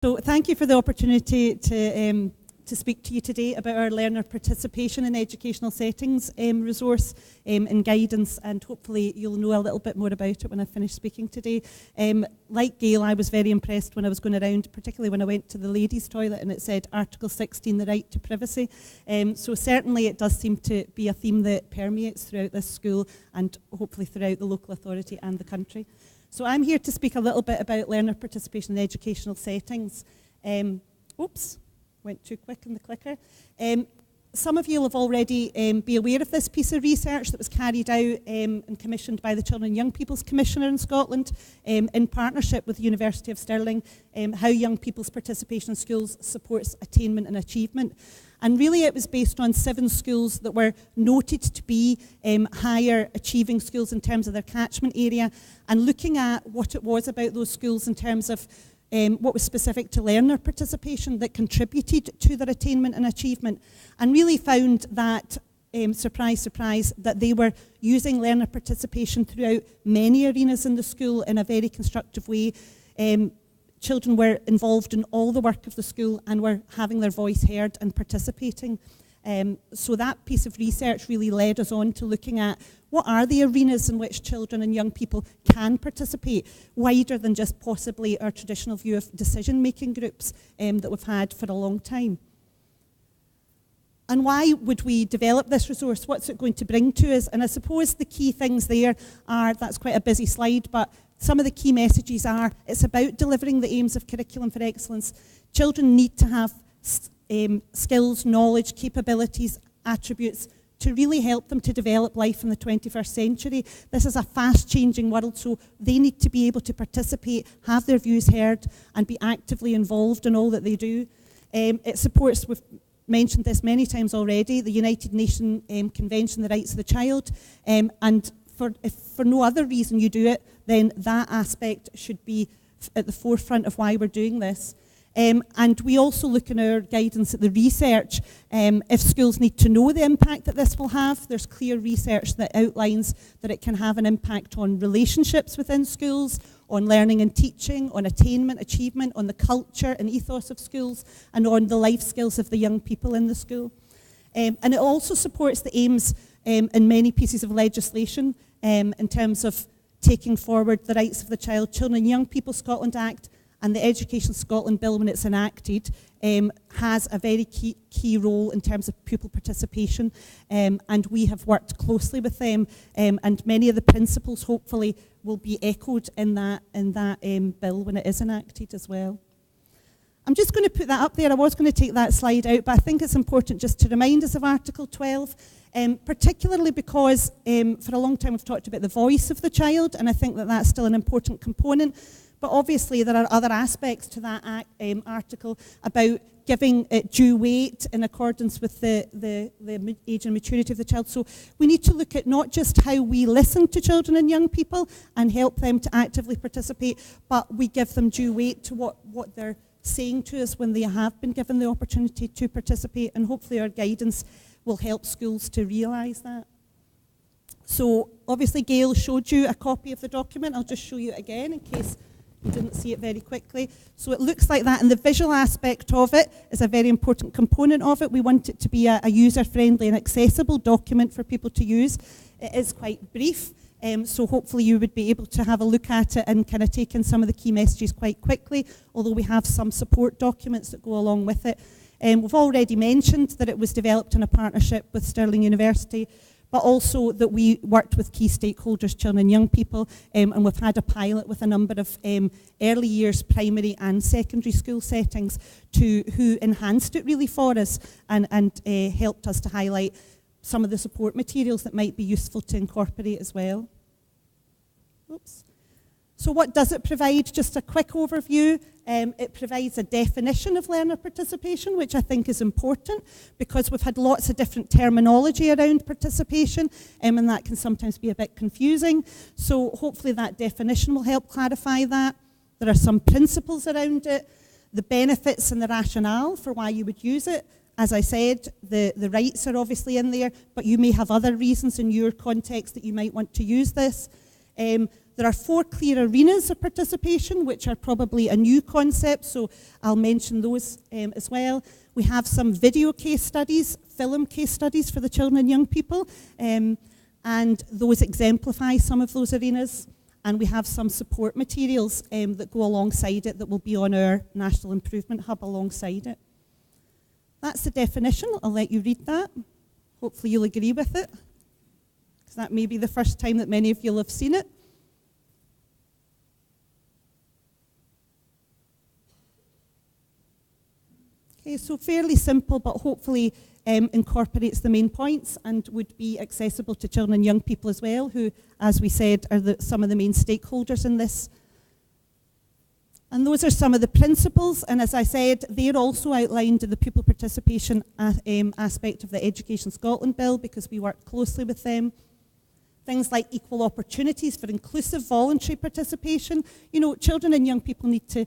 So thank you for the opportunity to speak to you today about our learner participation in educational settings resource and guidance, and hopefully you'll know a little bit more about it when I finish speaking today. Like Gail, I was very impressed when I was going around, particularly when I went to the ladies' toilet and it said Article 16, the right to privacy. So certainly it does seem to be a theme that permeates throughout this school and hopefully throughout the local authority and the country. So I'm here to speak a little bit about learner participation in educational settings. Oops, went too quick in the clicker. Some of you will have already be aware of this piece of research that was carried out and commissioned by the Children and Young People's Commissioner in Scotland in partnership with the University of Stirling, how young people's participation in schools supports attainment and achievement. And really it was based on 7 schools that were noted to be higher achieving schools in terms of their catchment area, and looking at what it was about those schools in terms of what was specific to learner participation that contributed to their attainment and achievement, and really found that, surprise, surprise, that they were using learner participation throughout many arenas in the school in a very constructive way. Children were involved in all the work of the school and were having their voice heard and participating. So that piece of research really led us on to looking at what are the arenas in which children and young people can participate, wider than just possibly our traditional view of decision-making groups that we've had for a long time. And why would we develop this resource? What's it going to bring to us? And I suppose the key things there are, that's quite a busy slide, but some of the key messages are, it's about delivering the aims of Curriculum for Excellence. Children need to have skills, knowledge, capabilities, attributes to really help them to develop life in the 21st century. This is a fast-changing world, so they need to be able to participate, have their views heard, and be actively involved in all that they do. It supports, we've mentioned this many times already, the United Nations Convention on the Rights of the Child, and if for no other reason you do it, then that aspect should be at the forefront of why we're doing this. And we also look in our guidance at the research, if schools need to know the impact that this will have. There's clear research that outlines that it can have an impact on relationships within schools, on learning and teaching, on attainment, achievement, on the culture and ethos of schools, and on the life skills of the young people in the school. And it also supports the aims in many pieces of legislation in terms of taking forward the rights of the child. Children and Young People Scotland Act and the Education Scotland Bill, when it's enacted, has a very key role in terms of pupil participation, and we have worked closely with them, and many of the principles hopefully will be echoed in that bill when it is enacted as well. I'm just going to put that up there. I was going to take that slide out, but I think it's important just to remind us of Article 12, particularly because for a long time we've talked about the voice of the child, and I think that that's still an important component. But obviously there are other aspects to that article about giving it due weight in accordance with the age and maturity of the child. So we need to look at not just how we listen to children and young people and help them to actively participate, but we give them due weight to what they're saying to us when they have been given the opportunity to participate, and hopefully our guidance will help schools to realise that. So obviously Gail showed you a copy of the document. I'll just show you it again in case you didn't see it very quickly. So it looks like that, and the visual aspect of it is a very important component of it. We want it to be a user-friendly and accessible document for people to use. It is quite brief, so hopefully you would be able to have a look at it and kind of take in some of the key messages quite quickly, although we have some support documents that go along with it. We've already mentioned that it was developed in a partnership with Stirling University, but also that we worked with key stakeholders, children and young people, and we've had a pilot with a number of early years primary and secondary school settings who enhanced it really for us and helped us to highlight some of the support materials that might be useful to incorporate as well. Oops. So what does it provide? Just a quick overview. It provides a definition of learner participation, which I think is important because we've had lots of different terminology around participation, and that can sometimes be a bit confusing. So hopefully that definition will help clarify that. There are some principles around it, the benefits and the rationale for why you would use it. As I said, the rights are obviously in there, but you may have other reasons in your context that you might want to use this. There are 4 clear arenas of participation, which are probably a new concept, so I'll mention those as well. We have some video case studies, film case studies for the children and young people, and those exemplify some of those arenas. And we have some support materials that go alongside it that will be on our National Improvement Hub alongside it. That's the definition. I'll let you read that. Hopefully you'll agree with it, because that may be the first time that many of you will have seen it. Okay, so fairly simple, but hopefully incorporates the main points and would be accessible to children and young people as well, who, as we said, are some of the main stakeholders in this. And those are some of the principles, and as I said, they're also outlined in the pupil participation aspect of the Education Scotland Bill, because we work closely with them. Things like equal opportunities for inclusive voluntary participation. You know, children and young people need to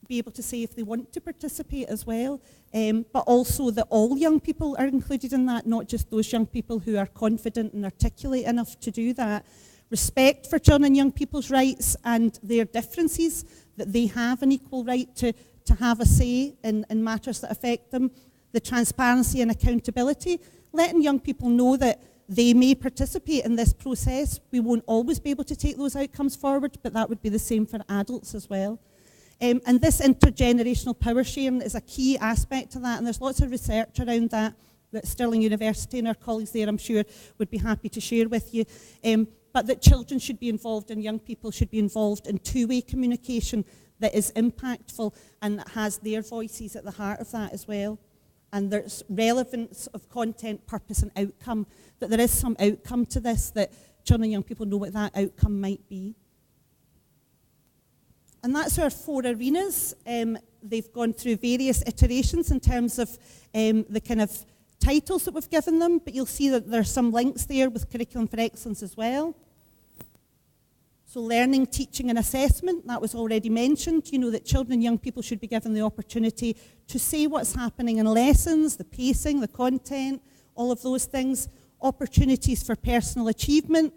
be able to say if they want to participate as well, but also that all young people are included in that, not just those young people who are confident and articulate enough to do that. Respect for children and young people's rights and their differences, that they have an equal right to have a say in matters that affect them. The transparency and accountability, letting young people know that they may participate in this process. We won't always be able to take those outcomes forward, but that would be the same for adults as well. And this intergenerational power sharing is a key aspect to that, and there's lots of research around that Stirling University and our colleagues there, I'm sure, would be happy to share with you. But that children should be involved and young people should be involved in two-way communication that is impactful and that has their voices at the heart of that as well. And there's relevance of content, purpose and outcome, that there is some outcome to this, that children and young people know what that outcome might be. And that's our 4 arenas. They've gone through various iterations in terms of the kind of titles that we've given them, but you'll see that there's some links there with Curriculum for Excellence as well. So learning, teaching and assessment, that was already mentioned. You know that children and young people should be given the opportunity to say what's happening in lessons, the pacing, the content, all of those things. Opportunities for personal achievement.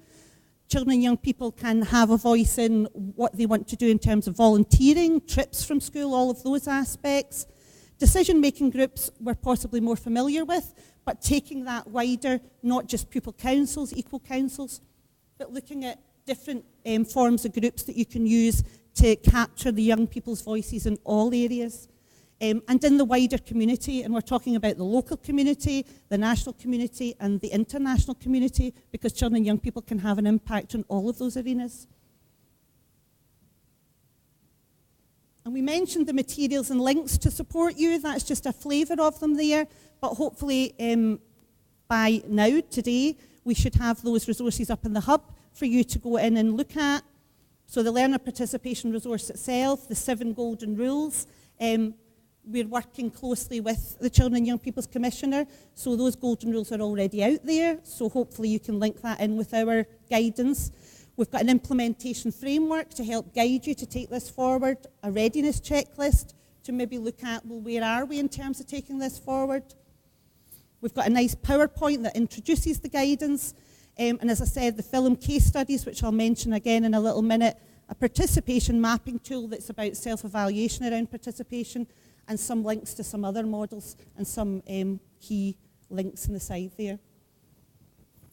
Children and young people can have a voice in what they want to do in terms of volunteering, trips from school, all of those aspects. Decision-making groups we're possibly more familiar with, but taking that wider, not just pupil councils, equal councils, but looking at different forms of groups that you can use to capture the young people's voices in all areas. And in the wider community, and we're talking about the local community, the national community, and the international community, because children and young people can have an impact on all of those arenas. And we mentioned the materials and links to support you. That's just a flavour of them there, but hopefully by now, today, we should have those resources up in the hub for you to go in and look at. So the learner participation resource itself, the 7 golden rules, we're working closely with the Children and Young People's Commissioner, so those golden rules are already out there, so hopefully you can link that in with our guidance. We've got an implementation framework to help guide you to take this forward, a readiness checklist to maybe look at, well, where are we in terms of taking this forward? We've got a nice PowerPoint that introduces the guidance, and as I said, the film case studies, which I'll mention again in a little minute, a participation mapping tool that's about self-evaluation around participation, and some links to some other models and some key links on the side there.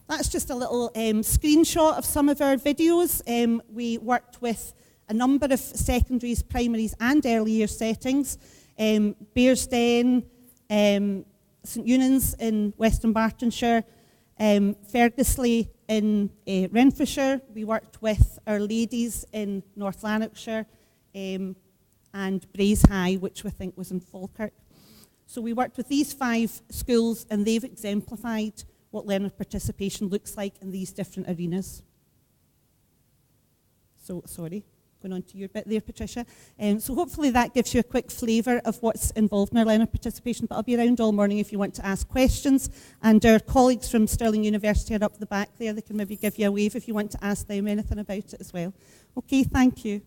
That's just a little screenshot of some of our videos. We worked with a number of secondaries, primaries and early year settings. Bearsden, St Eunan's in Western Bartonshire, Fergusley in Renfrewshire. We worked with Our Ladies in North Lanarkshire, and Braes High, which we think was in Falkirk. So we worked with these 5 schools, and they've exemplified what learner participation looks like in these different arenas. So, sorry, going on to your bit there, Patricia. So hopefully that gives you a quick flavour of what's involved in our learner participation, but I'll be around all morning if you want to ask questions, and our colleagues from Stirling University are up the back there. They can maybe give you a wave if you want to ask them anything about it as well. Okay, thank you.